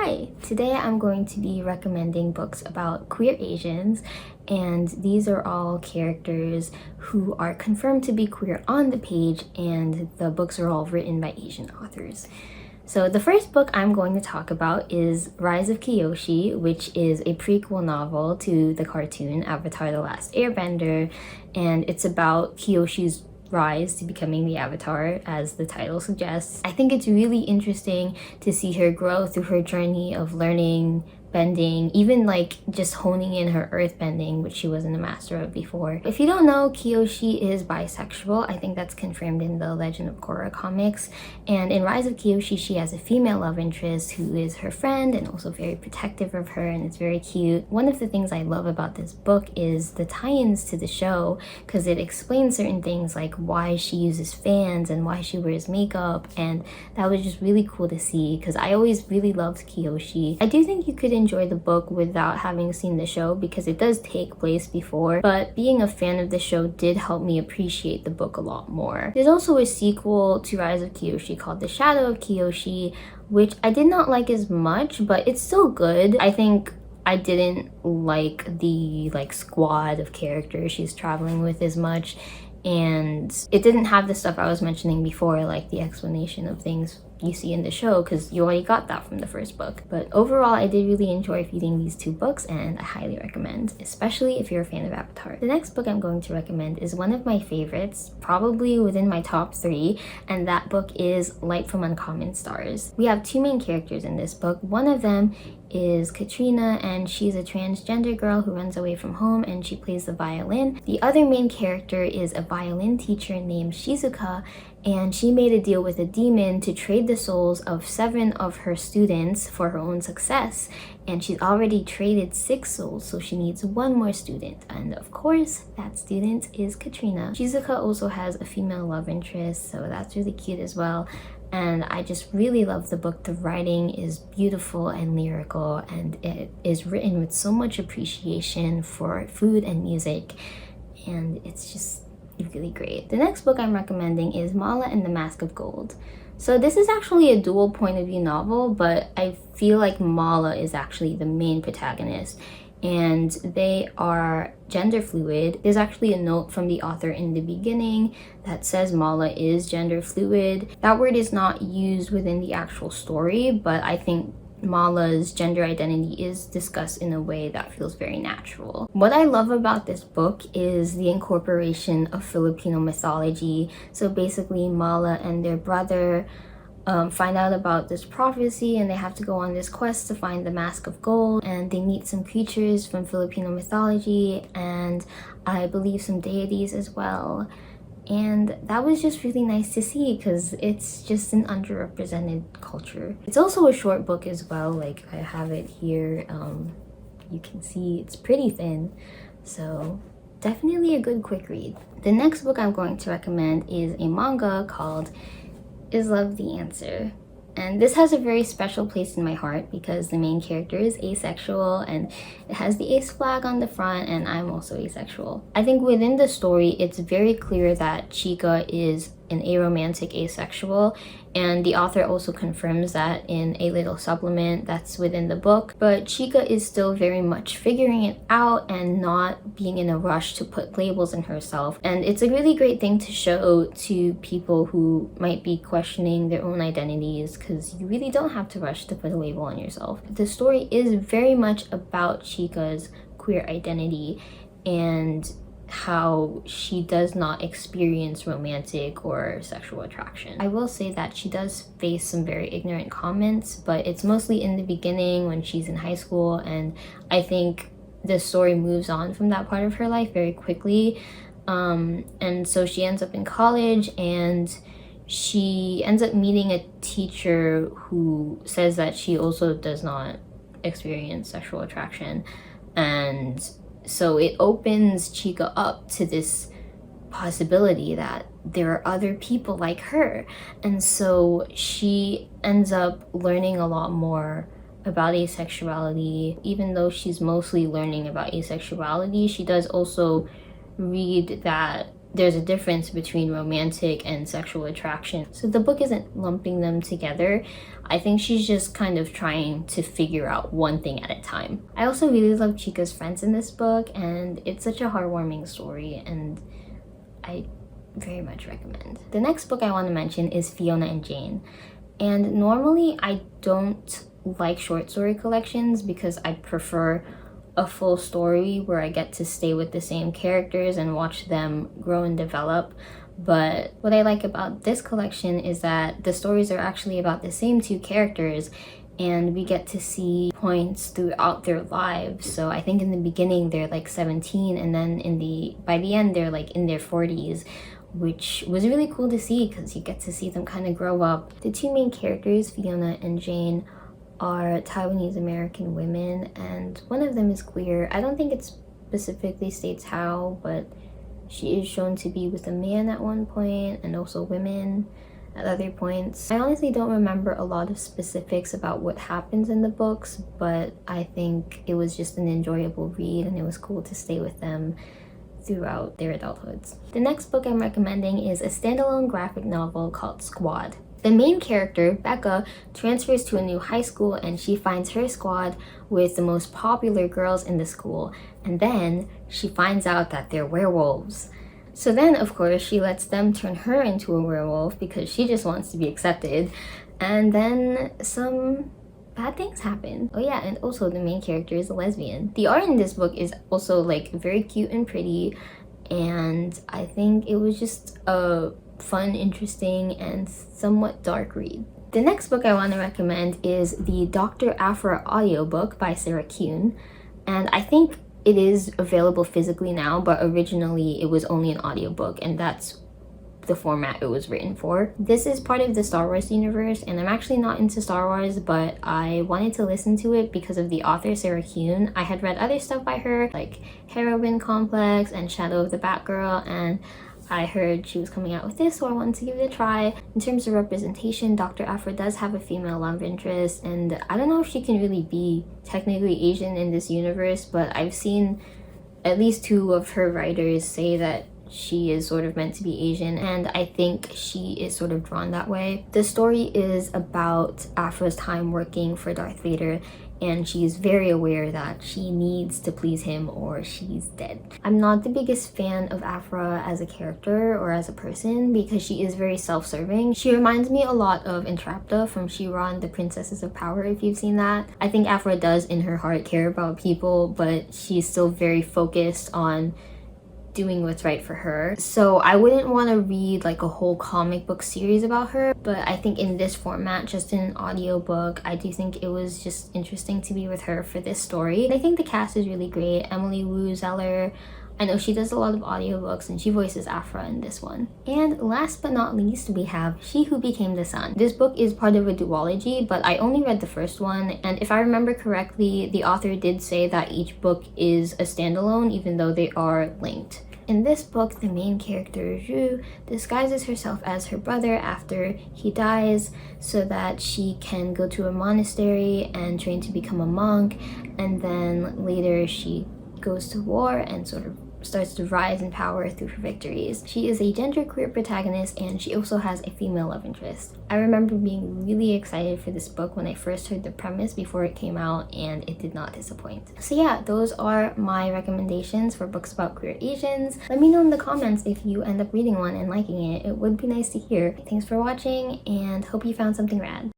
Hi! Today I'm going to be recommending books about queer Asians, and these are all characters who are confirmed to be queer on the page, and the books are all written by Asian authors. So the first book I'm going to talk about is Rise of Kyoshi, which is a prequel novel to the cartoon Avatar: The Last Airbender, and it's about Kyoshi's rise to becoming the Avatar, as the title suggests. I think it's really interesting to see her grow through her journey of learning bending, even like just honing in her earth bending, which she wasn't a master of before. If you don't know, Kyoshi is bisexual. I think that's confirmed in the Legend of Korra comics. And in Rise of Kyoshi, she has a female love interest who is her friend and also very protective of her, and it's very cute. One of the things I love about this book is the tie-ins to the show, because it explains certain things like why she uses fans and why she wears makeup, and that was just really cool to see because I always really loved Kyoshi. I do think you could enjoy the book without having seen the show because it does take place before, but being a fan of the show did help me appreciate the book a lot more. There's also a sequel to Rise of Kyoshi called The Shadow of Kyoshi, which I did not like as much, but it's still good. I think I didn't like the squad of characters she's traveling with as much, and it didn't have the stuff I was mentioning before, like the explanation of things you see in the show, because you already got that from the first book. But overall, I did really enjoy reading these two books, and I highly recommend, especially if you're a fan of Avatar. The next book I'm going to recommend is one of my favorites, probably within my top 3, and that book is Light from Uncommon Stars. We have two main characters in this book. One of them is Katrina, and she's a transgender girl who runs away from home and she plays the violin. The other main character is a violin teacher named Shizuka, and she made a deal with a demon to trade the souls of 7 of her students for her own success, and she's already traded 6 souls, so she needs 1 more student, and of course that student is Katrina. Shizuka also has a female love interest, so that's really cute as well. And I just really love the book. The writing is beautiful and lyrical, and it is written with so much appreciation for food and music, and it's just really great. The next book I'm recommending is Mala and the Mask of Gold. So this is actually a dual point of view novel, but I feel like Mala is actually the main protagonist, and they are gender fluid. There's actually a note from the author in the beginning that says Mala is gender fluid. That word is not used within the actual story, but I think Mala's gender identity is discussed in a way that feels very natural. What I love about this book is the incorporation of Filipino mythology. So basically, Mala and their brother find out about this prophecy, and they have to go on this quest to find the Mask of Gold, and they meet some creatures from Filipino mythology and I believe some deities as well. And that was just really nice to see because it's just an underrepresented culture. It's also a short book as well. Like, I have it here. You can see it's pretty thin, so definitely a good quick read. The next book I'm going to recommend is a manga called Is Love the Answer? And this has a very special place in my heart because the main character is asexual, and it has the ace flag on the front, and I'm also asexual. I think within the story, it's very clear that Chika is an aromantic asexual, and the author also confirms that in a little supplement that's within the book. But Chika is still very much figuring it out and not being in a rush to put labels in herself. And it's a really great thing to show to people who might be questioning their own identities, because you really don't have to rush to put a label on yourself. The story is very much about Chika's queer identity and how she does not experience romantic or sexual attraction. I will say that she does face some very ignorant comments, but it's mostly in the beginning when she's in high school, and I think the story moves on from that part of her life very quickly. And so she ends up in college, and she ends up meeting a teacher who says that she also does not experience sexual attraction, and so it opens Chika up to this possibility that there are other people like her. And so she ends up learning a lot more about asexuality. Even though she's mostly learning about asexuality, she does also read that there's a difference between romantic and sexual attraction. So the book isn't lumping them together. I think she's just kind of trying to figure out one thing at a time. I also really love Chica's friends in this book, and it's such a heartwarming story, and I very much recommend. The next book I want to mention is Fiona and Jane. And normally I don't like short story collections because I prefer a full story where I get to stay with the same characters and watch them grow and develop. But what I like about this collection is that the stories are actually about the same two characters, and we get to see points throughout their lives. So I think in the beginning they're like 17, and then by the end they're like in their 40s, which was really cool to see because you get to see them kind of grow up. The two main characters, Fiona and Jane, are Taiwanese American women, and one of them is queer. I don't think it specifically states how, but she is shown to be with a man at one point and also women at other points. I honestly don't remember a lot of specifics about what happens in the books, but I think it was just an enjoyable read and it was cool to stay with them throughout their adulthoods. The next book I'm recommending is a standalone graphic novel called Squad. The main character, Becca, transfers to a new high school and she finds her squad with the most popular girls in the school, and then she finds out that they're werewolves. So then, of course, she lets them turn her into a werewolf because she just wants to be accepted, and then some bad things happen. Oh yeah, and also the main character is a lesbian. The art in this book is also like very cute and pretty, and I think it was just a fun, interesting, and somewhat dark read. The next book I want to recommend is the Dr. Aphra audiobook by Sarah Kuhn, and I think it is available physically now, but originally it was only an audiobook, and that's the format it was written for. This is part of the Star Wars universe, and I'm actually not into Star Wars, but I wanted to listen to it because of the author Sarah Kuhn. I had read other stuff by her, like Heroine Complex and Shadow of the Batgirl, and I heard she was coming out with this, so I wanted to give it a try. In terms of representation, Dr. Aphra does have a female love interest, and I don't know if she can really be technically Asian in this universe, but I've seen at least two of her writers say that she is sort of meant to be Asian, and I think she is sort of drawn that way. The story is about Aphra's time working for Darth Vader, and she's very aware that she needs to please him or she's dead. I'm not the biggest fan of Aphra as a character or as a person because she is very self-serving. She reminds me a lot of Entrapta from She-Ra, The Princesses of Power, if you've seen that. I think Aphra does in her heart care about people, but she's still very focused on doing what's right for her. So I wouldn't want to read like a whole comic book series about her, but I think in this format, just in an audiobook, I do think it was just interesting to be with her for this story. And I think the cast is really great. Emily Wu Zeller, I know she does a lot of audiobooks and she voices Aphra in this one. And last but not least, we have She Who Became the Sun. This book is part of a duology, but I only read the first one, and if I remember correctly, the author did say that each book is a standalone even though they are linked. In this book, the main character, Zhu, disguises herself as her brother after he dies so that she can go to a monastery and train to become a monk, and then later she goes to war and sort of starts to rise in power through her victories. She is a genderqueer protagonist, and she also has a female love interest. I remember being really excited for this book when I first heard the premise before it came out, and it did not disappoint. So yeah, those are my recommendations for books about queer Asians. Let me know in the comments if you end up reading one and liking it. It would be nice to hear. Thanks for watching, and hope you found something rad.